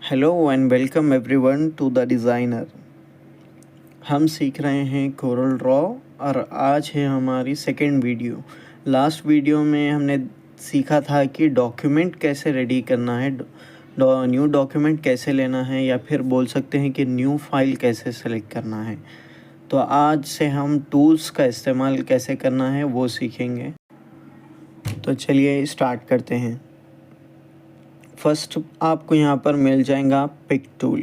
Hello and welcome everyone to the designer. हम सीख रहे हैं कोरल ड्रॉ और आज है हमारी सेकेंड वीडियो। लास्ट वीडियो में हमने सीखा था कि डॉक्यूमेंट कैसे रेडी करना है, न्यू डॉक्यूमेंट कैसे लेना है, या फिर बोल सकते हैं कि न्यू फाइल कैसे सेलेक्ट करना है। तो आज से हम टूल्स का इस्तेमाल कैसे करना है वो सीखेंगे। तो चलिए स्टार्ट करते हैं। फर्स्ट आपको यहाँ पर मिल जाएगा पिक टूल।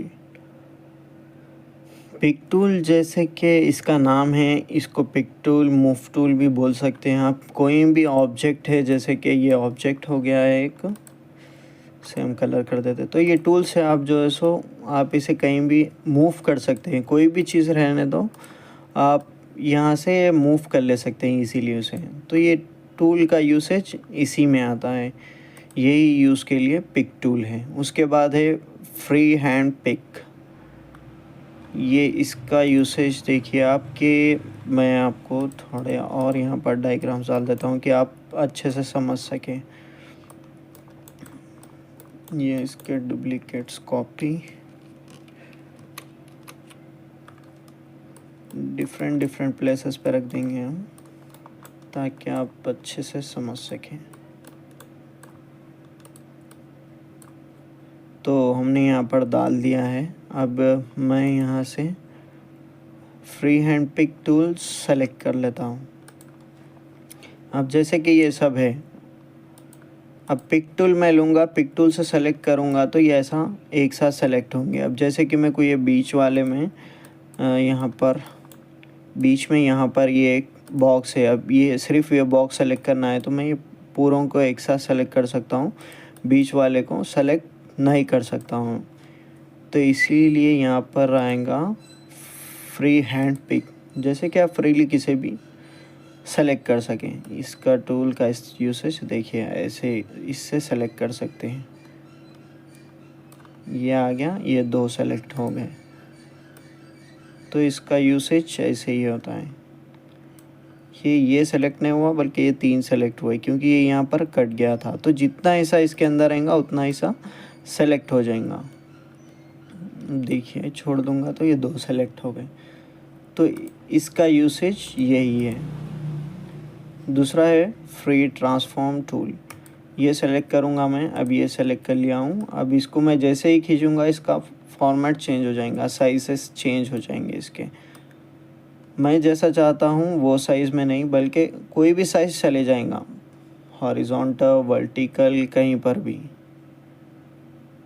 पिक टूल जैसे कि इसका नाम है, इसको पिक टूल, मूव टूल भी बोल सकते हैं आप। कोई भी ऑब्जेक्ट है, जैसे कि ये ऑब्जेक्ट हो गया है एक, सेम कलर कर देते, तो ये टूल से आप जो है सो आप इसे कहीं भी मूव कर सकते हैं। कोई भी चीज़ रहने दो, आप यहाँ से मूव कर ले सकते हैं इसीलिए उसे। तो ये टूल का यूसेज इसी में आता है, यही यूज़ के लिए पिक टूल है। उसके बाद है फ्री हैंड पिक। ये इसका यूसेज देखिए आप, कि मैं आपको थोड़े और यहाँ पर डायग्राम्स डाल देता हूँ कि आप अच्छे से समझ सकें। ये इसके डुप्लीकेट्स कॉपी डिफरेंट प्लेसेस पे रख देंगे हम, ताकि आप अच्छे से समझ सकें। तो हमने यहाँ पर डाल दिया है। अब मैं यहाँ से free hand pick tool select कर लेता हूँ। अब जैसे कि ये सब है, अब पिक टूल मैं लूँगा, पिक टूल से सेलेक्ट करूँगा तो ये ऐसा एक साथ सेलेक्ट होंगे। अब जैसे कि मैं कोई ये बीच वाले में यहाँ पर बीच में यहाँ पर ये एक बॉक्स है। अब ये सिर्फ ये बॉक्स सेलेक्ट करना है, तो मैं ये पूरों को एक साथ सेलेक्ट कर सकता हूँ, बीच वाले को सेलेक्ट नहीं कर सकता हूँ। तो इसीलिए यहाँ पर आएगा फ्री हैंड पिक, जैसे कि आप फ्रीली किसी भी सेलेक्ट कर सकें। इसका टूल का इस यूसेज देखिए, ऐसे इससे सेलेक्ट कर सकते हैं। ये आ गया, ये दो सेलेक्ट हो गए। तो इसका यूसेज ऐसे ही होता है। ये सेलेक्ट नहीं हुआ, बल्कि ये 3 सेलेक्ट हुए, क्योंकि ये यहाँ पर कट गया था। तो जितना हिस्सा इसके अंदर रहेगा उतना हिस्सा सेलेक्ट हो जाएगा। देखिए छोड़ दूंगा तो ये 2 सेलेक्ट हो गए। तो इसका यूसेज यही है। दूसरा है फ्री ट्रांसफॉर्म टूल। ये सेलेक्ट करूँगा मैं, अब ये सेलेक्ट कर लिया हूँ। अब इसको मैं जैसे ही खींचूँगा इसका फॉर्मेट चेंज हो जाएगा, साइजेस चेंज हो जाएंगे इसके। मैं जैसा चाहता हूँ वो साइज़ में नहीं, बल्कि कोई भी साइज़ चले जाएगा, हॉरिजॉन्टल, वर्टिकल, कहीं पर भी।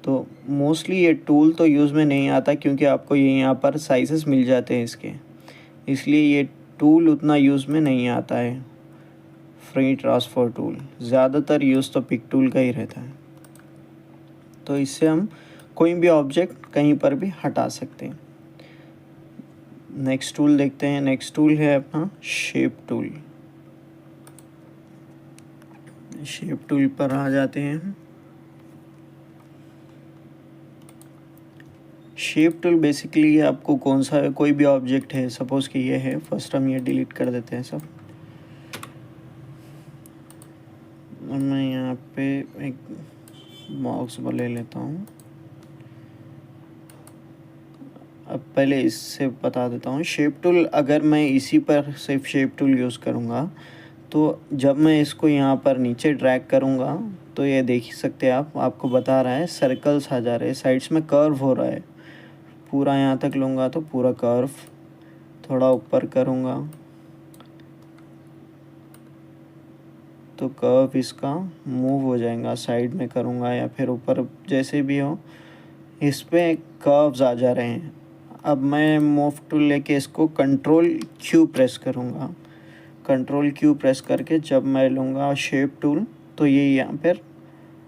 तो मोस्टली ये टूल तो यूज़ में नहीं आता, क्योंकि आपको ये यहाँ पर साइजेस मिल जाते हैं इसके, इसलिए ये टूल उतना यूज़ में नहीं आता है। फ्री ट्रांसफ़र टूल ज़्यादातर यूज़ तो पिक टूल का ही रहता है। तो इससे हम कोई भी ऑब्जेक्ट कहीं पर भी हटा सकते हैं। नेक्स्ट टूल देखते हैं। नेक्स्ट टूल है अपना शेप टूल। शेप टूल पर आ जाते हैं। शेप टूल बेसिकली आपको कौन सा, कोई भी ऑब्जेक्ट है, सपोज़ कि ये है, फर्स्ट हम ये डिलीट कर देते हैं सब। मैं यहाँ पे एक बॉक्स ले लेता हूँ। अब पहले इससे बता देता हूँ। शेप टूल अगर मैं इसी पर सिर्फ शेप टूल यूज़ करूँगा, तो जब मैं इसको यहाँ पर नीचे ड्रैग करूँगा तो ये देख ही सकते हैं आप, आपको बता रहा है सर्कल्स आ जा रहे हैं, साइड्स में कर्व हो रहा है। पूरा यहाँ तक लूँगा तो पूरा कर्व, थोड़ा ऊपर करूँगा तो कर्व इसका मूव हो जाएगा, साइड में करूँगा या फिर ऊपर, जैसे भी हो, इस पे कर्व्स आ जा रहे हैं। अब मैं मूव टूल लेके इसको कंट्रोल क्यू प्रेस करूँगा। कंट्रोल क्यू प्रेस करके जब मैं लूँगा शेप टूल, तो ये यहाँ पर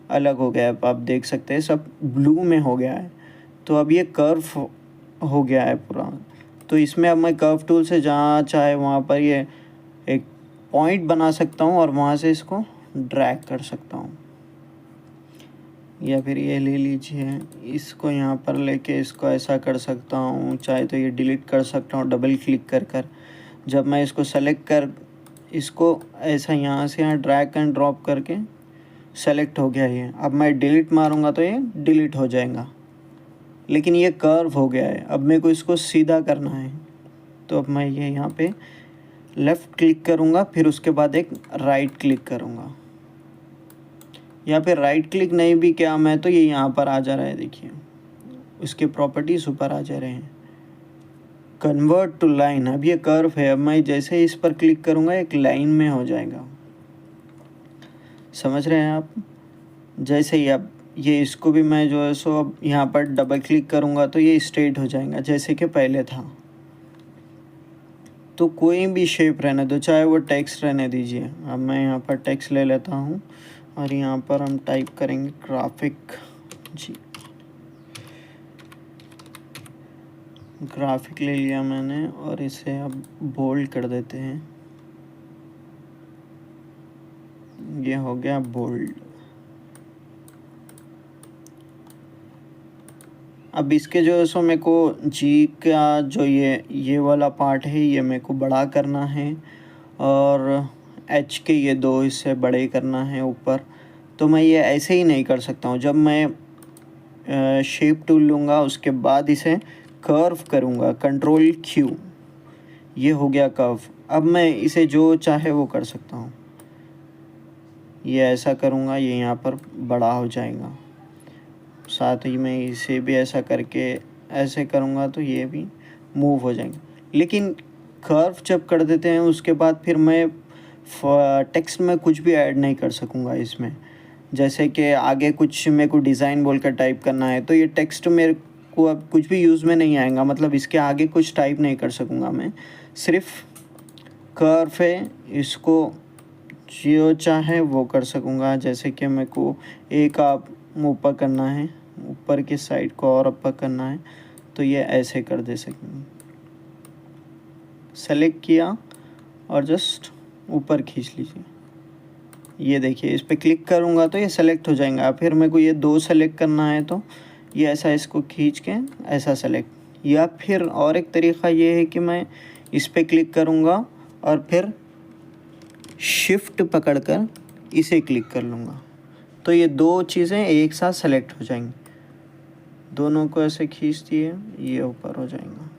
अलग हो गया है। आप देख सकते हैं सब ब्लू में हो गया है। तो अब ये कर्व हो गया है पूरा। तो इसमें अब मैं कर्व टूल से जहाँ चाहे वहाँ पर ये एक पॉइंट बना सकता हूँ और वहाँ से इसको ड्रैग कर सकता हूँ। या फिर ये ले लीजिए, इसको यहाँ पर लेके इसको ऐसा कर सकता हूँ, चाहे तो ये डिलीट कर सकता हूँ डबल क्लिक कर कर। जब मैं इसको सेलेक्ट कर, इसको ऐसा यहाँ से यहाँ ड्रैग एंड ड्रॉप करके सेलेक्ट हो गया ये। अब मैं डिलीट मारूँगा तो ये डिलीट हो जाएगा। लेकिन ये कर्व हो गया है। अब मेरे को इसको सीधा करना है, तो अब मैं ये यहाँ पे लेफ़्ट क्लिक करूँगा, फिर उसके बाद एक राइट क्लिक करूँगा। यहाँ पे राइट क्लिक नहीं भी किया मैं तो ये यहाँ पर आ जा रहा है, देखिए उसके प्रॉपर्टीज़ ऊपर आ जा रहे हैं। कन्वर्ट टू लाइन, अब ये कर्व है, अब मैं जैसे ही इस पर क्लिक करूँगा एक लाइन में हो जाएगा। समझ रहे हैं आप? जैसे ही अब ये इसको भी मैं जो है सो अब यहाँ पर डबल क्लिक करूँगा तो ये स्ट्रेट हो जाएगा जैसे कि पहले था। तो कोई भी शेप रहने दो, चाहे वो टेक्स्ट रहने दीजिए। अब मैं यहाँ पर टेक्स्ट ले लेता हूँ और यहाँ पर हम टाइप करेंगे ग्राफिक जी। ग्राफिक ले लिया मैंने और इसे अब बोल्ड कर देते हैं। ये हो गया बोल्ड। अब इसके जो है सो मेरे को जी का जो ये वाला पार्ट है ये मेरे को बड़ा करना है और एच के ये 2 हिस्से बड़े करना है ऊपर। तो मैं ये ऐसे ही नहीं कर सकता हूँ। जब मैं शेप टूल लूँगा उसके बाद इसे कर्व करूँगा, कंट्रोल Q, ये हो गया कर्व। अब मैं इसे जो चाहे वो कर सकता हूँ। ये ऐसा करूँगा, ये यहाँ पर बड़ा हो जाएगा। साथ ही में इसे भी ऐसा करके ऐसे करूँगा तो ये भी मूव हो जाएंगे। लेकिन कर्व जब कर देते हैं उसके बाद फिर मैं टेक्स्ट में कुछ भी ऐड नहीं कर सकूँगा इसमें। जैसे कि आगे कुछ मेरे को डिज़ाइन बोल कर टाइप करना है तो ये टेक्स्ट मेरे को अब कुछ भी यूज़ में नहीं आएगा, मतलब इसके आगे कुछ टाइप नहीं कर सकूँगा मैं। सिर्फ कर्व है, इसको जो चाहे वो कर सकूँगा। जैसे कि मेरे को एक आप ऊपर करना है, ऊपर की साइड को और ऊपर करना है तो ये ऐसे कर दे सकेंगे। सेलेक्ट किया और जस्ट ऊपर खींच लीजिए। ये देखिए इस पर क्लिक करूँगा तो ये सेलेक्ट हो जाएगा। फिर मेरे को ये 2 सेलेक्ट करना है तो ये ऐसा इसको खींच के ऐसा सेलेक्ट। या फिर और एक तरीक़ा ये है कि मैं इस पर क्लिक करूँगा और फिर शिफ्ट पकड़कर इसे क्लिक कर लूँगा तो ये 2 चीज़ें एक साथ सेलेक्ट हो जाएंगी। दोनों को ऐसे खींच दिए, ये ऊपर हो जाएगा।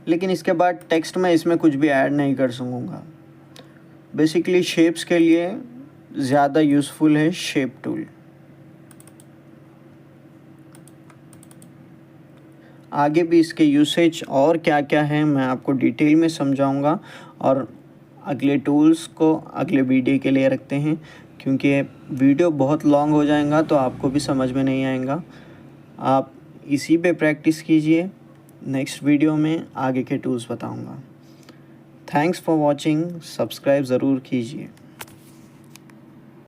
लेकिन इसके बाद टेक्स्ट में इसमें कुछ भी ऐड नहीं कर सकूँगा। बेसिकली शेप्स के लिए ज़्यादा यूज़फुल है शेप टूल। आगे भी इसके यूसेज और क्या क्या है मैं आपको डिटेल में समझाऊंगा और अगले टूल्स को अगले वीडियो के लिए रखते हैं, क्योंकि वीडियो बहुत लॉन्ग हो जाएगा तो आपको भी समझ में नहीं आएगा। आप इसी पे प्रैक्टिस कीजिए। नेक्स्ट वीडियो में आगे के टूल्स बताऊंगा। Thanks for watching. सब्सक्राइब ज़रूर कीजिए।